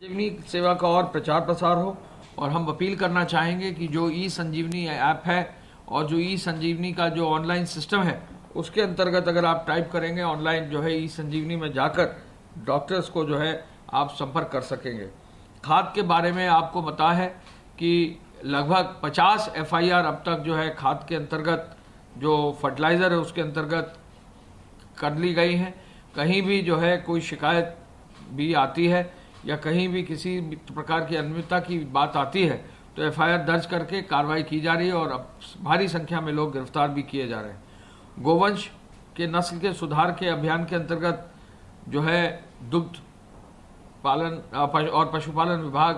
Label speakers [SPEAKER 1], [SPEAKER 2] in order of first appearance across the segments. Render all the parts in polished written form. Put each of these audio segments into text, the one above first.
[SPEAKER 1] संजीवनी सेवा का और प्रचार प्रसार हो और हम अपील करना चाहेंगे कि जो ई संजीवनी ऐप है और जो ई संजीवनी का जो ऑनलाइन सिस्टम है उसके अंतर्गत अगर आप टाइप करेंगे ऑनलाइन जो है ई संजीवनी में जाकर डॉक्टर्स को जो है आप संपर्क कर सकेंगे। खाद के बारे में आपको पता है कि लगभग 50 एफआईआर अब तक जो है खाद के अंतर्गत जो फर्टिलाइज़र है उसके अंतर्गत कर ली गई हैं। कहीं भी जो है कोई शिकायत भी आती है या कहीं भी किसी प्रकार की अनियमितता की बात आती है तो एफआईआर दर्ज करके कार्रवाई की जा रही है और अब भारी संख्या में लोग गिरफ्तार भी किए जा रहे हैं। गोवंश के नस्ल के सुधार के अभियान के अंतर्गत जो है दुग्ध पालन और पशुपालन विभाग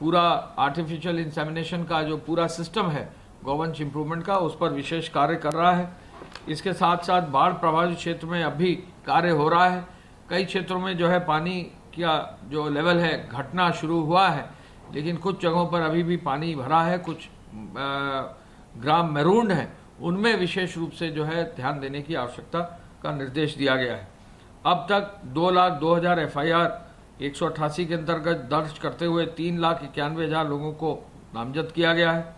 [SPEAKER 1] पूरा आर्टिफिशियल इंसेमिनेशन का जो पूरा सिस्टम है गोवंश इम्प्रूवमेंट का उस पर विशेष कार्य कर रहा है। इसके साथ साथ बाढ़ प्रभावित क्षेत्र में अभी कार्य हो रहा है। कई क्षेत्रों में जो है पानी का जो लेवल है घटना शुरू हुआ है, लेकिन कुछ जगहों पर अभी भी पानी भरा है। कुछ ग्राम मैरूंड हैं, उनमें विशेष रूप से जो है ध्यान देने की आवश्यकता का निर्देश दिया गया है। अब तक 2,02,000 एफआईआर 188 के अंतर्गत दर्ज करते हुए 3,91,000 लोगों को नामजद किया गया है।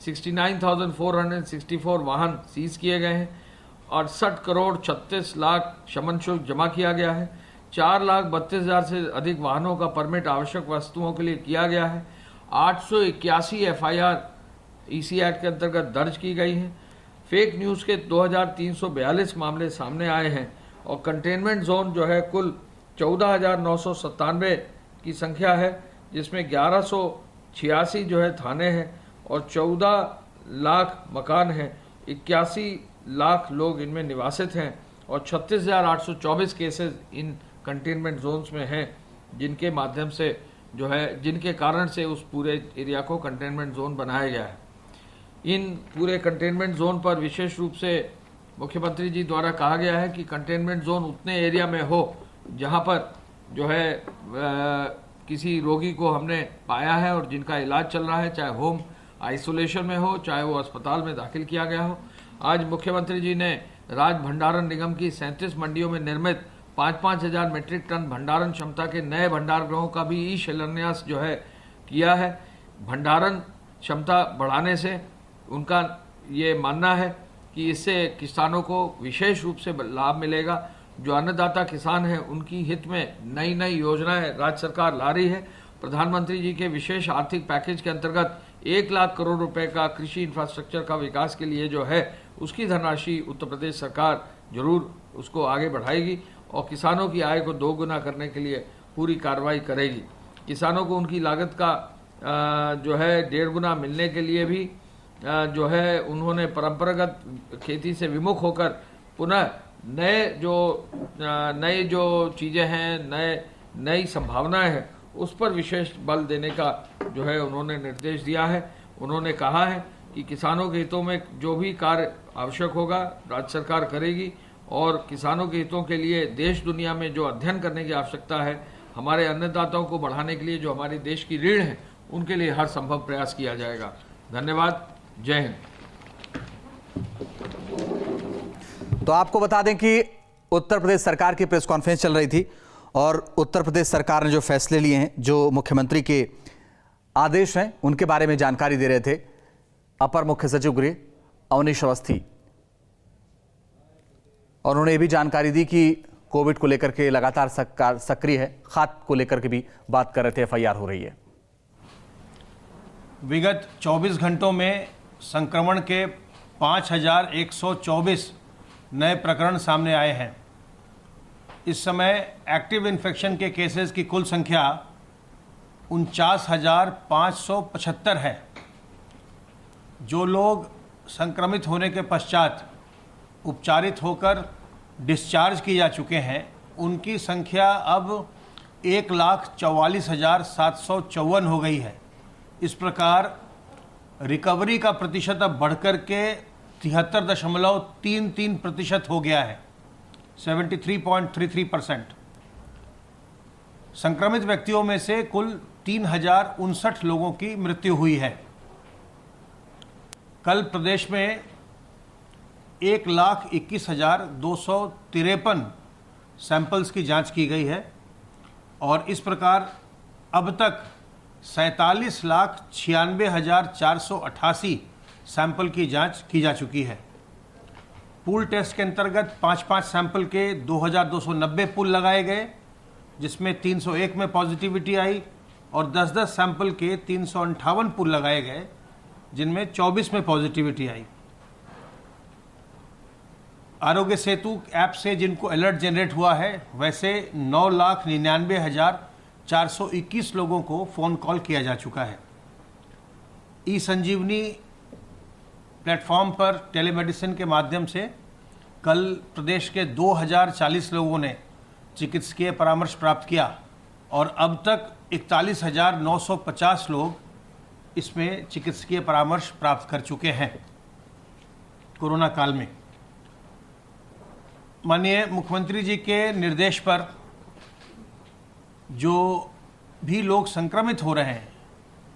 [SPEAKER 1] 69,464 वाहन सीज किए गए हैं। 68 करोड़ 36 लाख शमन शुल्क जमा किया गया है। 4,32,000 से अधिक वाहनों का परमिट आवश्यक वस्तुओं के लिए किया गया है। 881 एफआईआर ईसी एक्ट के अंतर्गत दर्ज की गई हैं। फेक न्यूज़ के 2,342 मामले सामने आए हैं और कंटेनमेंट जोन जो है कुल 14,997 की संख्या है, जिसमें 1,186 जो है थाने हैं और 14 लाख मकान हैं। 81 लाख लोग इनमें निवासित हैं और 36,824 केसेस इन कंटेनमेंट जोन्स में हैं, जिनके माध्यम से जो है जिनके कारण से उस पूरे एरिया को कंटेनमेंट जोन बनाया गया है। इन पूरे कंटेनमेंट जोन पर विशेष रूप से मुख्यमंत्री जी द्वारा कहा गया है कि कंटेनमेंट जोन उतने एरिया में हो जहां पर जो है किसी रोगी को हमने पाया है और जिनका इलाज चल रहा है, चाहे होम आइसोलेशन में हो चाहे वो अस्पताल में दाखिल किया गया हो। आज मुख्यमंत्री जी ने राज्य भंडारण निगम की 37 मंडियों में निर्मित 5-5 हजार मेट्रिक टन भंडारण क्षमता के नए भंडार गृहों का भी ई शिलान्यास जो है किया है। भंडारण क्षमता बढ़ाने से उनका ये मानना है कि इससे किसानों को विशेष रूप से लाभ मिलेगा। जो अन्नदाता किसान हैं उनकी हित में नई नई योजनाएं राज्य सरकार ला रही है। प्रधानमंत्री जी के विशेष आर्थिक पैकेज के अंतर्गत 1 लाख करोड़ रुपए का कृषि इंफ्रास्ट्रक्चर का विकास के लिए जो है उसकी धनराशि उत्तर प्रदेश सरकार जरूर उसको आगे बढ़ाएगी और किसानों की आय को 2 गुना करने के लिए पूरी कार्रवाई करेगी। किसानों को उनकी लागत का जो है 1.5 गुना मिलने के लिए भी जो है उन्होंने परंपरागत खेती से विमुख होकर पुनः नए जो चीज़ें हैं, नई संभावनाएं हैं, उस पर विशेष बल देने का जो है उन्होंने निर्देश दिया है। उन्होंने कहा है कि किसानों के हितों में जो भी कार्य आवश्यक होगा राज्य सरकार करेगी और किसानों के हितों के लिए देश दुनिया में जो अध्ययन करने की आवश्यकता है, हमारे अन्नदाताओं को बढ़ाने के लिए जो हमारे देश की रीढ़ है, उनके लिए हर संभव प्रयास किया जाएगा। धन्यवाद। जय हिंद।
[SPEAKER 2] तो आपको बता दें कि उत्तर प्रदेश सरकार की प्रेस कॉन्फ्रेंस चल रही थी और उत्तर प्रदेश सरकार ने जो फैसले लिए हैं, जो मुख्यमंत्री के आदेश हैं, उनके बारे में जानकारी दे रहे थे अपर मुख्य सचिव गृह अवनीश अवस्थी। और उन्होंने ये भी जानकारी दी कि कोविड को लेकर के लगातार सरकार सक्रिय है। खाद को लेकर के भी बात कर रहे थे, एफआईआर हो रही है।
[SPEAKER 3] विगत 24 घंटों में संक्रमण के 5,124 नए प्रकरण सामने आए हैं। इस समय एक्टिव इन्फेक्शन के केसेस की कुल संख्या 49,575 है। जो लोग संक्रमित होने के पश्चात उपचारित होकर डिस्चार्ज किए जा चुके हैं, उनकी संख्या अब 1,44,754 हो गई है। इस प्रकार रिकवरी का प्रतिशत अब बढ़कर के 73.33% हो गया है, 73.33%। संक्रमित व्यक्तियों में से कुल 3,059 लोगों की मृत्यु हुई है। कल प्रदेश में 1,21,253 सैंपल्स की जांच की गई है और इस प्रकार अब तक 47,96,488 सैंपल की जांच की जा चुकी है। पूल टेस्ट के अंतर्गत 5-5 सैंपल के 2,290 पुल लगाए गए, जिसमें 301 में पॉजिटिविटी आई, और 10-10 सैंपल के 358 पुल लगाए गए, जिनमें 24 में पॉजिटिविटी आई। आरोग्य सेतु ऐप से जिनको अलर्ट जनरेट हुआ है, वैसे 9,99,421 लोगों को फ़ोन कॉल किया जा चुका है। ई संजीवनी प्लेटफॉर्म पर टेलीमेडिसिन के माध्यम से कल प्रदेश के 2,040 लोगों ने चिकित्सकीय परामर्श प्राप्त किया, और अब तक 41,950 लोग इसमें चिकित्सकीय परामर्श प्राप्त कर चुके हैं कोरोना काल में। माननीय मुख्यमंत्री जी के निर्देश पर जो भी लोग संक्रमित हो रहे हैं,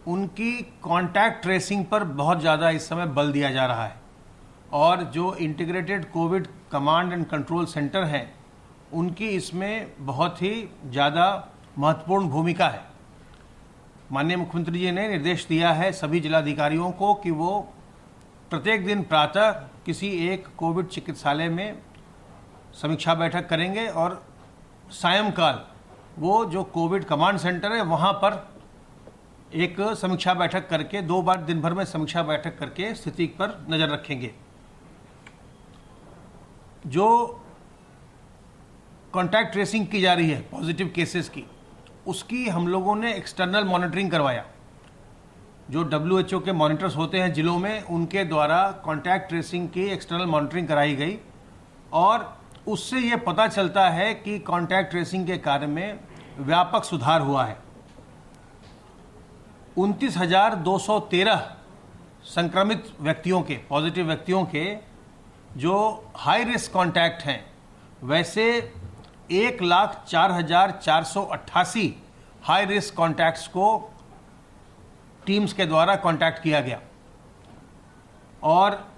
[SPEAKER 3] उनकी कांटेक्ट ट्रेसिंग पर बहुत ज़्यादा इस समय बल दिया जा रहा है, और जो integrated Covid command and control centre हैं, उनकी इसमें बहुत ही ज़्यादा महत्वपूर्ण भूमिका है। माननीय मुख्यमंत्री जी ने निर्देश दिया है सभी जिलाधिकारियों को कि वो प्रत्येक दिन प्रातः किसी एक कोविड चिकित्सालय में समीक्षा बैठक करेंगे, और सायंकाल वो जो कोविड कमांड सेंटर है वहाँ पर एक समीक्षा बैठक करके 2 बार दिन भर में समीक्षा बैठक करके स्थिति पर नज़र रखेंगे। जो कॉन्टैक्ट ट्रेसिंग की जा रही है पॉजिटिव केसेस की, उसकी हम लोगों ने एक्सटर्नल मॉनिटरिंग करवाया। जो WHO के मॉनिटर्स होते हैं जिलों में, उनके द्वारा कॉन्टैक्ट ट्रेसिंग की एक्सटर्नल मॉनिटरिंग कराई गई, और उससे ये पता चलता है कि कॉन्टैक्ट ट्रेसिंग के कार्य में व्यापक सुधार हुआ है। 29,213 संक्रमित व्यक्तियों के, पॉजिटिव व्यक्तियों के जो हाई रिस्क कॉन्टैक्ट हैं, वैसे 1,04,488 हाई रिस्क कॉन्टैक्ट्स को टीम्स के द्वारा कॉन्टैक्ट किया गया, और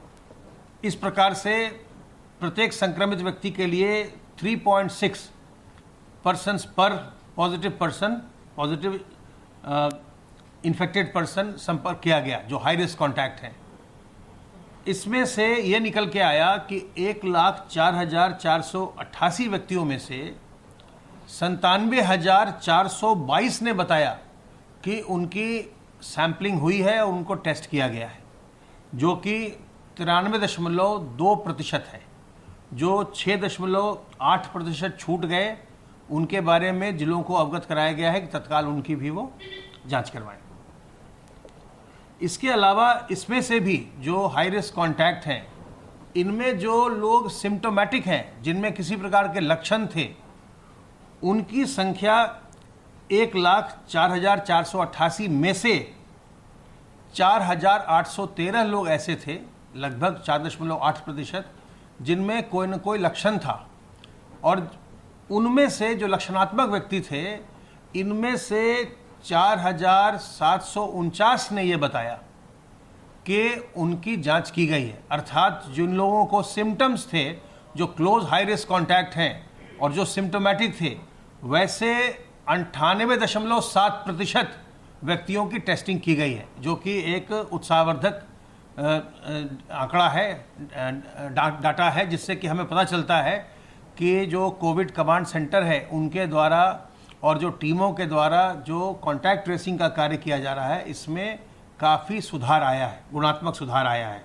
[SPEAKER 3] इस प्रकार से प्रत्येक संक्रमित व्यक्ति के लिए 3.6 पर्सन्स पर पॉजिटिव इन्फेक्टेड पर्सन संपर्क किया गया, जो हाई रिस्क कॉन्टैक्ट हैं। इसमें से ये निकल के आया कि 1,04,488 व्यक्तियों में से 97,422 ने बताया कि उनकी सैंपलिंग हुई है और उनको टेस्ट किया गया है, जो कि 93.2% है। जो 6.8% छूट गए, उनके बारे में जिलों को अवगत कराया गया है कि तत्काल उनकी भी वो जांच करवाएं। इसके अलावा इसमें से भी जो हाई रिस्क कॉन्टैक्ट हैं, इनमें जो लोग सिम्टोमेटिक हैं, जिनमें किसी प्रकार के लक्षण थे, उनकी संख्या 1,04,488 में से 4,813 लोग ऐसे थे, लगभग 4.8%, जिनमें कोई न कोई लक्षण था, और उनमें से जो लक्षणात्मक व्यक्ति थे, इनमें से 4,749 ने ये बताया कि उनकी जांच की गई है। अर्थात जिन लोगों को सिम्टम्स थे, जो क्लोज हाई रिस्क कॉन्टैक्ट हैं और जो सिम्टोमेटिक थे, वैसे 98.7% व्यक्तियों की टेस्टिंग की गई है, जो कि एक उत्साहवर्धक आंकड़ा है, डाटा है, जिससे कि हमें पता चलता है कि जो कोविड कमांड सेंटर है उनके द्वारा और जो टीमों के द्वारा जो कॉन्टैक्ट ट्रेसिंग का कार्य किया जा रहा है, इसमें काफ़ी सुधार आया है, गुणात्मक सुधार आया है।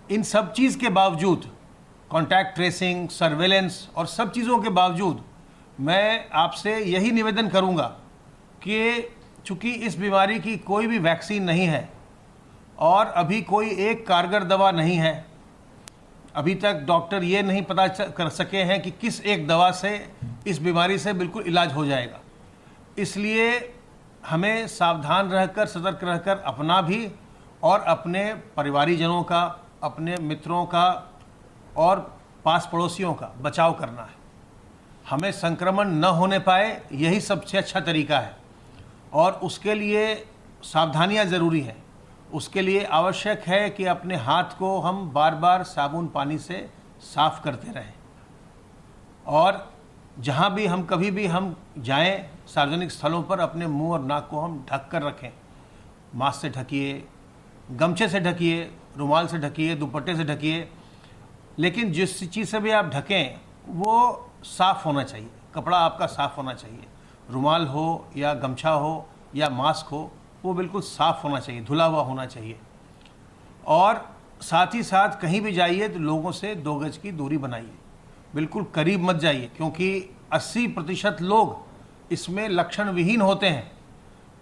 [SPEAKER 3] इन सब चीज़ के बावजूद, कॉन्टैक्ट ट्रेसिंग, सर्वेलेंस और सब चीज़ों के बावजूद, मैं आपसे यही निवेदन करूंगा कि चूंकि इस बीमारी की कोई भी वैक्सीन नहीं है और अभी कोई एक कारगर दवा नहीं है, अभी तक डॉक्टर ये नहीं पता कर सके हैं कि किस एक दवा से इस बीमारी से बिल्कुल इलाज हो जाएगा। इसलिए हमें सावधान रहकर, सतर्क रहकर अपना भी और अपने परिवारीजनों का, अपने मित्रों का और पास पड़ोसियों का बचाव करना है। हमें संक्रमण न होने पाए, यही सबसे अच्छा तरीका है, और उसके लिए सावधानियां ज़रूरी हैं। उसके लिए आवश्यक है कि अपने हाथ को हम बार बार साबुन पानी से साफ करते रहें, और जहाँ भी हम कभी भी हम जाएं सार्वजनिक स्थलों पर, अपने मुंह और नाक को हम ढक कर रखें। मास्क से ढकिए, गमछे से ढकिए, रुमाल से ढकिए, दुपट्टे से ढकिए, लेकिन जिस चीज़ से भी आप ढकें वो साफ़ होना चाहिए। कपड़ा आपका साफ़ होना चाहिए, रुमाल हो या गमछा हो या मास्क हो, वो बिल्कुल साफ़ होना चाहिए, धुला हुआ होना चाहिए। और साथ ही साथ कहीं भी जाइए तो लोगों से 2 गज की दूरी बनाइए, बिल्कुल करीब मत जाइए, क्योंकि 80% लोग इसमें लक्षण विहीन होते हैं।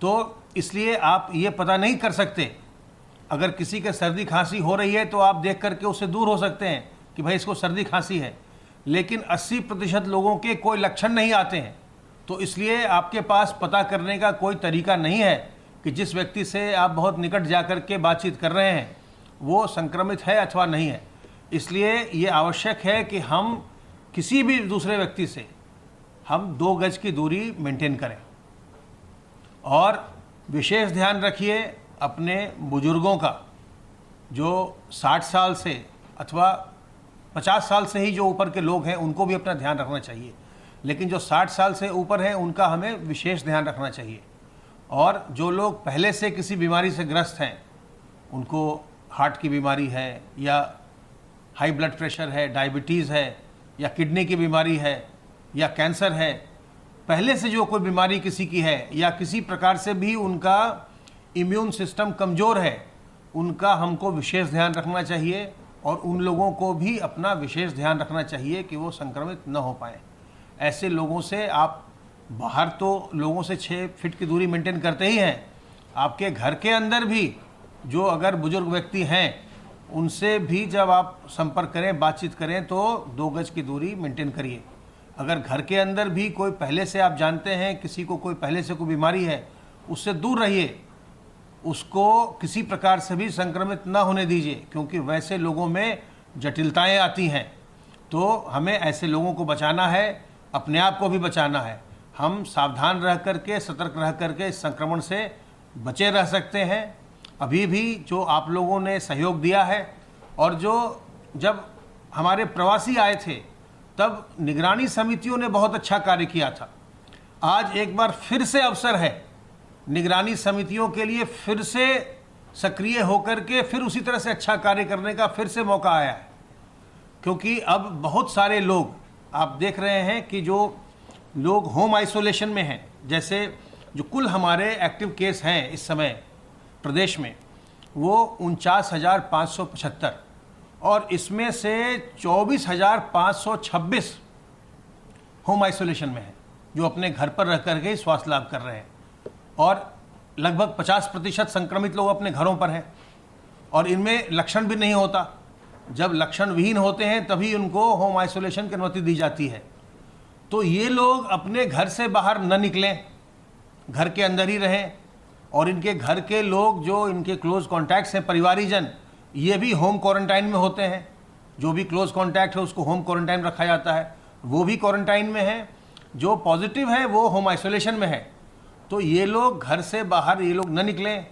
[SPEAKER 3] तो इसलिए आप ये पता नहीं कर सकते, अगर किसी के सर्दी खांसी हो रही है तो आप देख करके उससे दूर हो सकते हैं कि भाई इसको सर्दी खांसी है, लेकिन 80% लोगों के कोई लक्षण नहीं आते हैं। तो इसलिए आपके पास पता करने का कोई तरीका नहीं है कि जिस व्यक्ति से आप बहुत निकट जाकर के बातचीत कर रहे हैं वो संक्रमित है अथवा नहीं है। इसलिए ये आवश्यक है कि हम किसी भी दूसरे व्यक्ति से हम 2 गज की दूरी मेंटेन करें। और विशेष ध्यान रखिए अपने बुजुर्गों का, जो 60 साल से अथवा 50 साल से ही जो ऊपर के लोग हैं उनको भी अपना ध्यान रखना चाहिए, लेकिन जो 60 साल से ऊपर हैं उनका हमें विशेष ध्यान रखना चाहिए। और जो लोग पहले से किसी बीमारी से ग्रस्त हैं, उनको हार्ट की बीमारी है या हाई ब्लड प्रेशर है, डायबिटीज़ है या किडनी की बीमारी है या कैंसर है, पहले से जो कोई बीमारी किसी की है या किसी प्रकार से भी उनका इम्यून सिस्टम कमज़ोर है, उनका हमको विशेष ध्यान रखना चाहिए। और उन लोगों को भी अपना विशेष ध्यान रखना चाहिए कि वो संक्रमित न हो पाएँ। ऐसे लोगों से आप बाहर तो लोगों से 6 फीट की दूरी मेंटेन करते ही हैं, आपके घर के अंदर भी जो अगर बुजुर्ग व्यक्ति हैं उनसे भी जब आप संपर्क करें, बातचीत करें तो 2 गज की दूरी मेंटेन करिए। अगर घर के अंदर भी कोई पहले से आप जानते हैं किसी को कोई पहले से कोई बीमारी है, उससे दूर रहिए, उसको किसी प्रकार से भी संक्रमित ना होने दीजिए, क्योंकि वैसे लोगों में जटिलताएं आती हैं। तो हमें ऐसे लोगों को बचाना है, अपने आप को भी बचाना है। हम सावधान रह करके, सतर्क रह करके इस संक्रमण से बचे रह सकते हैं। अभी भी जो आप लोगों ने सहयोग दिया है, और जो जब हमारे प्रवासी आए थे तब निगरानी समितियों ने बहुत अच्छा कार्य किया था। आज एक बार फिर से अवसर है निगरानी समितियों के लिए फिर से सक्रिय होकर के फिर उसी तरह से अच्छा कार्य करने का फिर से मौका आया है, क्योंकि अब बहुत सारे लोग आप देख रहे हैं कि जो लोग होम आइसोलेशन में हैं, जैसे जो कुल हमारे एक्टिव केस हैं इस समय प्रदेश में वो 49,575, और इसमें से 24,526 होम आइसोलेशन में हैं, जो अपने घर पर रह करके स्वास्थ्य लाभ कर रहे हैं। और लगभग 50% संक्रमित लोग अपने घरों पर हैं, और इनमें लक्षण भी नहीं होता। जब लक्षण विहीन होते हैं तभी उनको होम आइसोलेशन की अनुमति दी जाती है। तो ये लोग अपने घर से बाहर न निकलें, घर के अंदर ही रहें। और इनके घर के लोग जो इनके क्लोज कॉन्टैक्ट्स हैं, परिवारीजन, ये भी होम क्वारंटाइन में होते हैं। जो भी क्लोज कॉन्टैक्ट है उसको होम क्वारंटाइन रखा जाता है, वो भी क्वारंटाइन में है। जो पॉजिटिव है वो होम आइसोलेशन में है। तो ये लोग घर से बाहर ये लोग न निकलें।